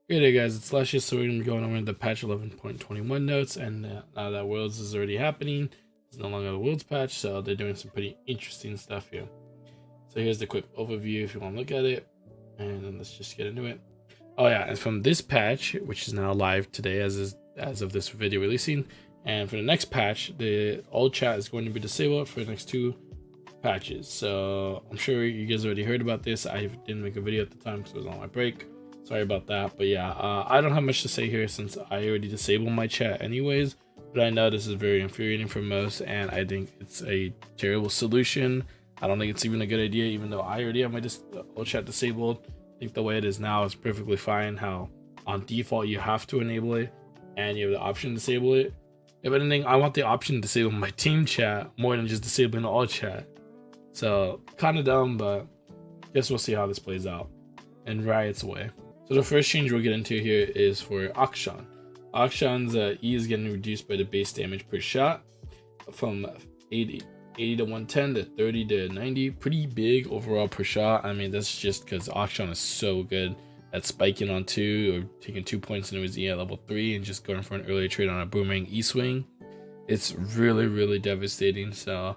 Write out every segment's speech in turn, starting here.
Hey there guys, it's Luscious. So we're going to be going over the patch 11.21 notes, and now that Worlds is already happening, it's no longer the Worlds patch, so they're doing some pretty interesting stuff here. So here's the quick overview if you want to look at it, and then let's just get into it. Oh yeah, and from this patch, which is now live today as of this video releasing, and for the next patch, the all chat is going to be disabled for the next two patches. So I'm sure you guys already heard about this. I didn't make a video at the time because I was on my break. Sorry about that, but yeah, I don't have much to say here since I already disabled my chat anyways, but I know this is very infuriating for most, and I think it's a terrible solution. I don't think it's even a good idea, even though I already have my all chat disabled. I think the way it is now is perfectly fine, how on default you have to enable it, and you have the option to disable it. If anything, I want the option to disable my team chat more than just disabling all chat. So, kind of dumb, but guess we'll see how this plays out in Riot's way. So the first change we'll get into here is for Akshan. Akshan's E is getting reduced by the base damage per shot from 80 to 110 to 30 to 90. Pretty big overall per shot. I mean, that's just because Akshan is so good at spiking on 2 or taking 2 points into his E at level 3 and just going for an earlier trade on a boomerang E swing. It's really devastating. So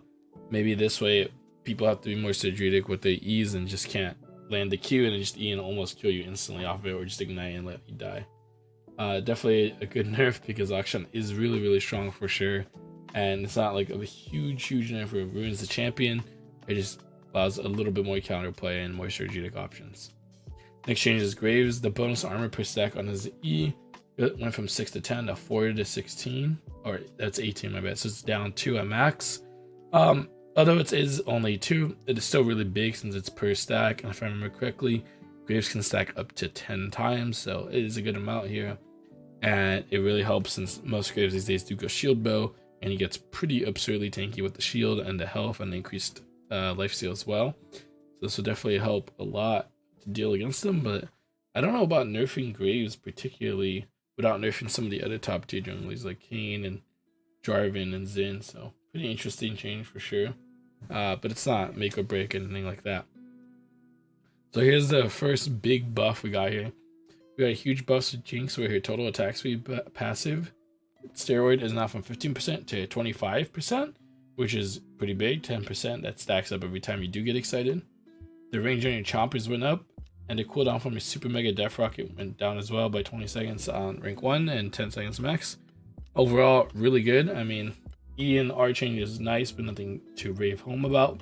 maybe this way people have to be more strategic with their E's and just can't land the Q and then just E and almost kill you instantly off of it, or just ignite and let you die. Definitely a good nerf because Akshan is really strong for sure, and it's not like a huge nerf where it ruins the champion. It just allows a little bit more counterplay and more strategic options. Next change is Graves. The bonus armor per stack on his E went from 6 to 10 to 4 to 16, or that's 18, my bad. So it's down 2 at max. Although it is only 2, it is still really big since it's per stack, and if I remember correctly, Graves can stack up to 10 times, so it is a good amount here. And it really helps since most Graves these days do go shield bow, and he gets pretty absurdly tanky with the shield and the health and the increased lifesteal as well. So this will definitely help a lot to deal against them, but I don't know about nerfing Graves particularly without nerfing some of the other top tier junglers like Kayn and Jarvan and Xin, so pretty interesting change for sure. But it's not make or break anything like that. So here's the first big buff we got here. We got a huge buff to Jinx where her total attack speed passive steroid is now from 15% to 25%, which is pretty big. 10% that stacks up every time you do get excited. The range on your chompers went up, and the cooldown from your super mega death rocket went down as well by 20 seconds on rank 1 and 10 seconds max. Overall, really good. I mean, E and R change is nice, but nothing to rave home about.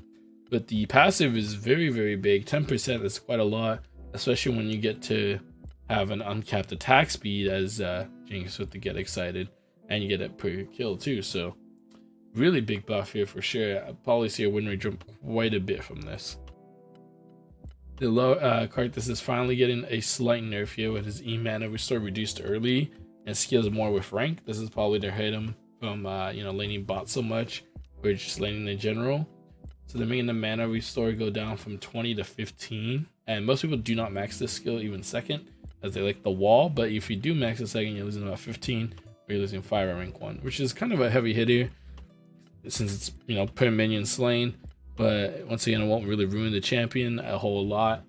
But the passive is very big. 10% is quite a lot, especially when you get to have an uncapped attack speed as Jinx with the get excited, and you get it per kill too. So really big buff here for sure. I'll probably see a win rate jump quite a bit from this. The low Karthus is finally getting a slight nerf here with his E mana restore reduced early and scales more with rank. This is probably to hit him from laning bot so much, or just laning in general. So they're making the mana restore go down from 20 to 15, and most people do not max this skill even second, as they like the wall. But if you do max a second, you're losing about 15, or you're losing 5 at rank 1, which is kind of a heavy hit here since it's per minion slain. But once again, it won't really ruin the champion a whole lot.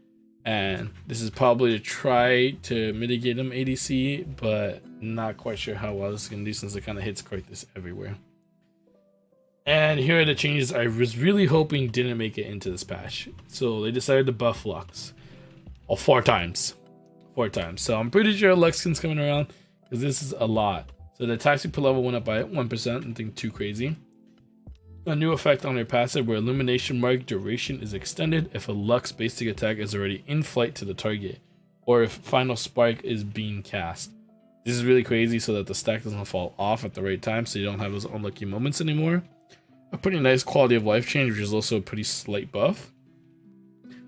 And this is probably to try to mitigate him ADC, but not quite sure how well this is going to do since it kind of hits Karthus everywhere. And here are the changes I was really hoping didn't make it into this patch. So they decided to buff Lux. 4 times. 4 times. So I'm pretty sure Lux skin's coming around because this is a lot. So the attack speed per level went up by 1%, nothing too crazy. A new effect on her passive where illumination mark duration is extended if a Lux basic attack is already in flight to the target, or if final spark is being cast. This is really crazy so that the stack doesn't fall off at the right time, so you don't have those unlucky moments anymore. A pretty nice quality of life change, which is also a pretty slight buff.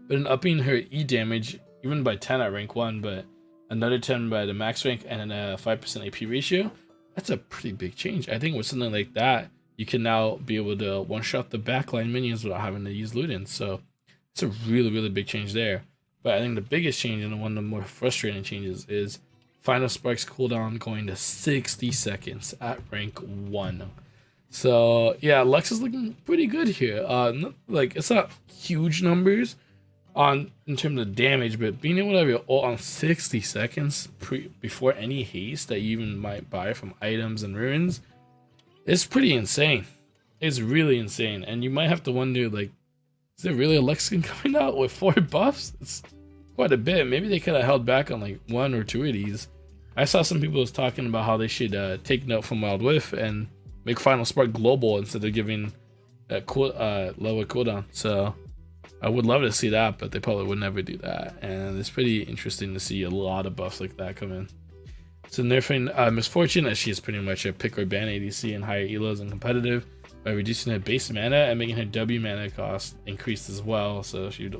But in upping her E damage, even by 10 at rank 1, but another 10 by the max rank and a 5% AP ratio, that's a pretty big change. I think with something like that, you can now be able to one-shot the backline minions without having to use Ludens. So it's a really big change there. But I think the biggest change, and one of the more frustrating changes, is Final Spark's cooldown going to 60 seconds at rank 1. So yeah, Lux is looking pretty good here. Like, it's not huge numbers, in terms of damage, but being able to have your ult on 60 seconds before any haste that you even might buy from items and ruins is pretty insane. It's really insane, and you might have to wonder, like, is there really a LUX skin coming out with 4 buffs? It's quite a bit. Maybe they could have held back on like 1 or 2 of these. I saw some people was talking about how they should take note from Wild Whiff and make Final Spark global instead of giving a lower cooldown. So I would love to see that, but they probably would never do that. And it's pretty interesting to see a lot of buffs like that come in. So nerfing Misfortune, as she is pretty much a pick or ban ADC in higher elos and competitive, by reducing her base mana and making her W mana cost increased as well. So she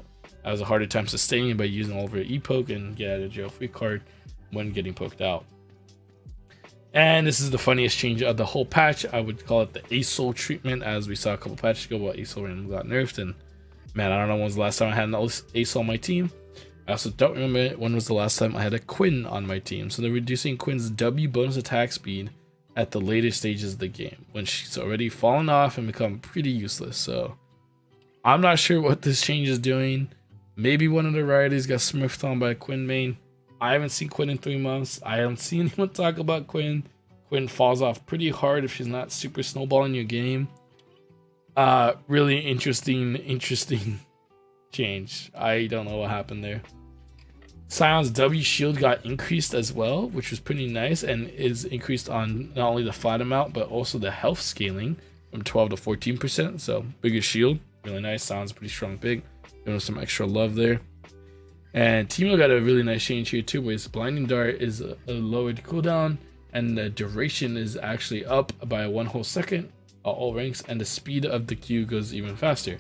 has a harder time sustaining by using all of her E-poke and get out of jail free card when getting poked out. And this is the funniest change of the whole patch. I would call it the ASOL treatment, as we saw a couple patches ago while ASOL randomly got nerfed. And man, I don't know when was the last time I had an ASOL on my team. I also don't remember when was the last time I had a Quinn on my team. So they're reducing Quinn's W bonus attack speed at the later stages of the game, when she's already fallen off and become pretty useless. So I'm not sure what this change is doing. Maybe one of the rioters got smurfed on by a Quinn main. I haven't seen Quinn in 3 months. I haven't seen anyone talk about Quinn. Quinn falls off pretty hard if she's not super snowballing your game. Really interesting change. I don't know what happened there. Sion's W shield got increased as well, which was pretty nice, and is increased on not only the flat amount but also the health scaling from 12 to 14%. So bigger shield, really nice. Sion's pretty strong big. Giving some extra love there. And Teemo got a really nice change here too, where his blinding dart is a lowered cooldown, and the duration is actually up by 1 whole second at all ranks, and the speed of the Q goes even faster,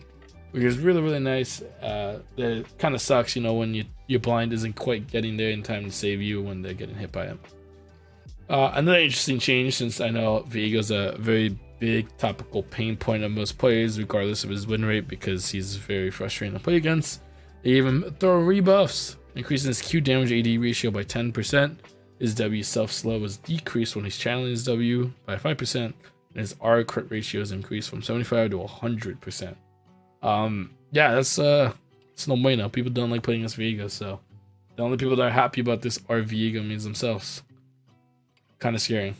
which is really nice. That kind of sucks, you know, when your blind isn't quite getting there in time to save you when they're getting hit by him. Another interesting change, since I know Viego's a very big topical pain point of most players, regardless of his win rate, because he's very frustrating to play against. They even throw rebuffs, increasing his Q damage AD ratio by 10%. His W self slow was decreased when he's channeling his W by 5%, and his R crit ratio is increased from 75 to 100%. Yeah, that's it's no bueno. People don't like playing against Viego, so the only people that are happy about this are Viego means themselves. Kind of scary.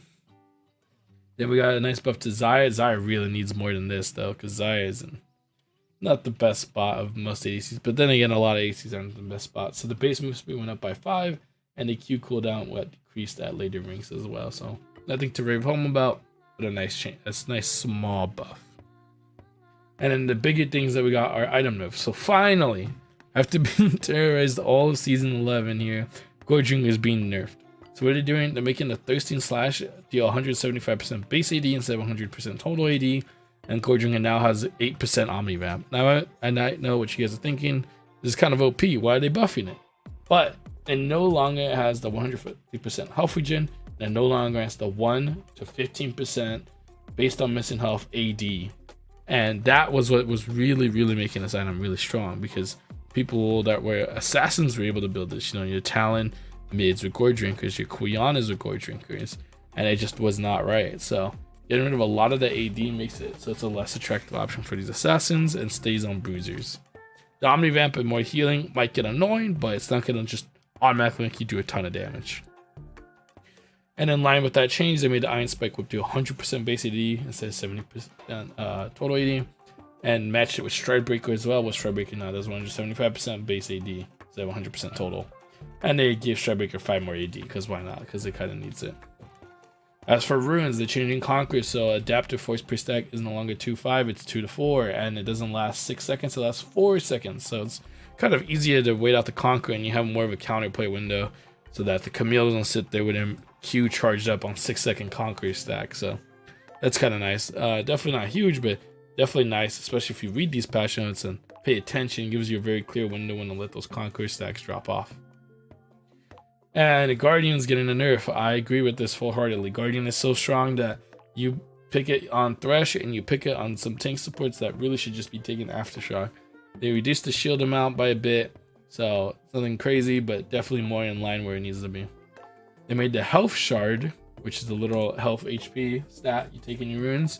Then we got a nice buff to Xayah. Xayah really needs more than this though, because Xayah isn't not the best spot of most ADCs, but then again, a lot of ADCs aren't the best spot. So the base move speed went up by 5, and the Q cooldown went decreased at later ranks as well. So nothing to rave home about, but a nice change. That's a nice small buff. And then the bigger things that we got are item nerfs. So finally, after being terrorized all of season 11 here, Gorging is being nerfed. So what are they doing? They're making the Thirsting Slash deal 175% base AD instead of 100% total AD. And Gorging now has 8% Omni Vamp. Now, I know what you guys are thinking. This is kind of OP. Why are they buffing it? But it no longer has the 150% health regen. And no longer has the 1 to 15% based on missing health AD. And that was what was really making this item really strong, because people that were assassins were able to build this. You know, your Talon mids were Gore Drinkers, your Quianas were Gore Drinkers, and it just was not right. So getting rid of a lot of the AD makes it so it's a less attractive option for these assassins and stays on bruisers. The Omni Vamp and more healing might get annoying, but it's not going to just automatically make you do a ton of damage. And in line with that change, they made the Iron Spike whip do 100% base AD instead of 70% total AD, and matched it with Stride Breaker as well, with Stride Breaker now does 175% base AD instead of 100% total. And they gave Stride Breaker 5 more AD, because why not? Because it kind of needs it. As for runes, they're changing Conquer, so Adaptive Force per stack is no longer 2-5, it's 2-4, and it doesn't last 6 seconds, it lasts 4 seconds. So it's kind of easier to wait out the Conquer, and you have more of a counterplay window, so that the Camille doesn't sit there with him Q charged up on 6-second Conquer stack. So that's kind of nice. Definitely not huge, but definitely nice, especially if you read these patch notes and pay attention. It gives you a very clear window when to let those Conquer stacks drop off. And the Guardian's getting a nerf. I agree with this full-heartedly. Guardian is so strong that you pick it on Thresh and you pick it on some tank supports that really should just be taking Aftershock. They reduced the shield amount by a bit, so nothing crazy, but definitely more in line where it needs to be. They made the Health Shard, which is the literal health HP stat you take in your runes,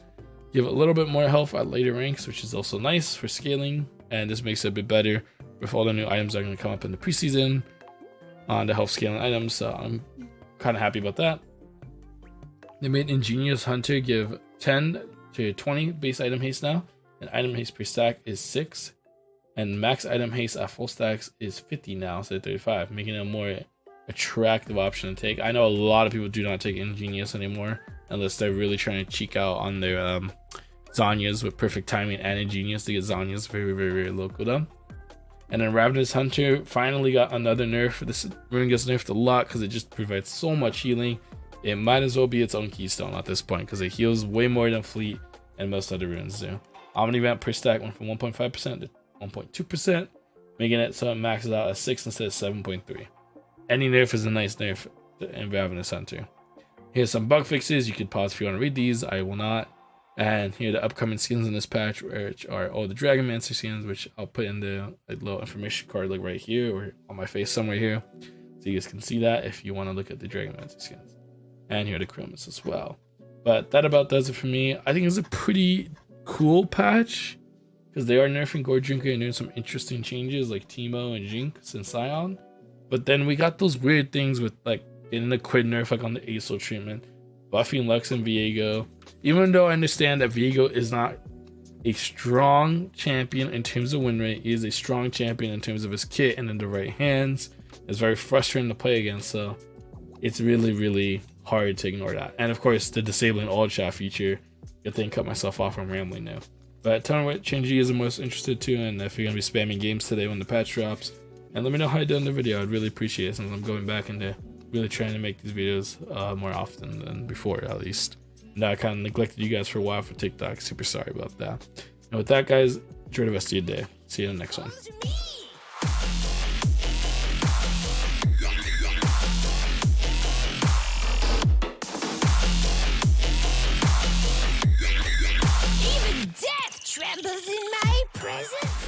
give a little bit more health at later ranks, which is also nice for scaling and this makes it a bit better with all the new items that are going to come up in the preseason on the health scaling items. So I'm kind of happy about that. They made Ingenious Hunter give 10 to 20 base item haste now, and item haste per stack is 6, and max item haste at full stacks is 50 now instead of 35, making it a more attractive option to take. I know a lot of people do not take Ingenious anymore unless they're really trying to cheek out on their Zanyas with perfect timing and Ingenious to get Zanyas very low cooldown. And then Ravenous Hunter finally got another nerf. This rune gets nerfed a lot because it just provides so much healing. It might as well be its own keystone at this point because it heals way more than Fleet and most other runes do. Omni Vamp per stack went from 1.5% to 1.2%, making it so it maxes out at 6 instead of 7.3. Any nerf is a nice nerf in Ravenous Hunter. Here's some bug fixes. You could pause if you want to read these. I will not. And here are the upcoming skins in this patch, which are all the Dragonmancer skins, which I'll put in the little information card like right here or on my face somewhere here. So you guys can see that if you want to look at the Dragonmancer skins. And here are the Chromas as well. But that about does it for me. I think it's a pretty cool patch because they are nerfing Gore Drinker and doing some interesting changes like Teemo and Jinx and Scion. But then we got those weird things with like getting the Quid nerf like on the ASO treatment, buffing Lux and Viego. Even though I understand that Viego is not a strong champion in terms of win rate, he is a strong champion in terms of his kit and in the right hands. It's very frustrating to play against, so it's really hard to ignore that. And of course, the disabling all chat feature. Good thing cut myself off from rambling now. But tell me what change you guys are most interested to, and if you're gonna be spamming games today when the patch drops. And let me know how you did in the video. I'd really appreciate it since I'm going back into really trying to make these videos more often than before, at least. Now I kind of neglected you guys for a while for TikTok. Super sorry about that. And with that, guys, enjoy the rest of your day. See you in the next one. Even death trembles in my presence.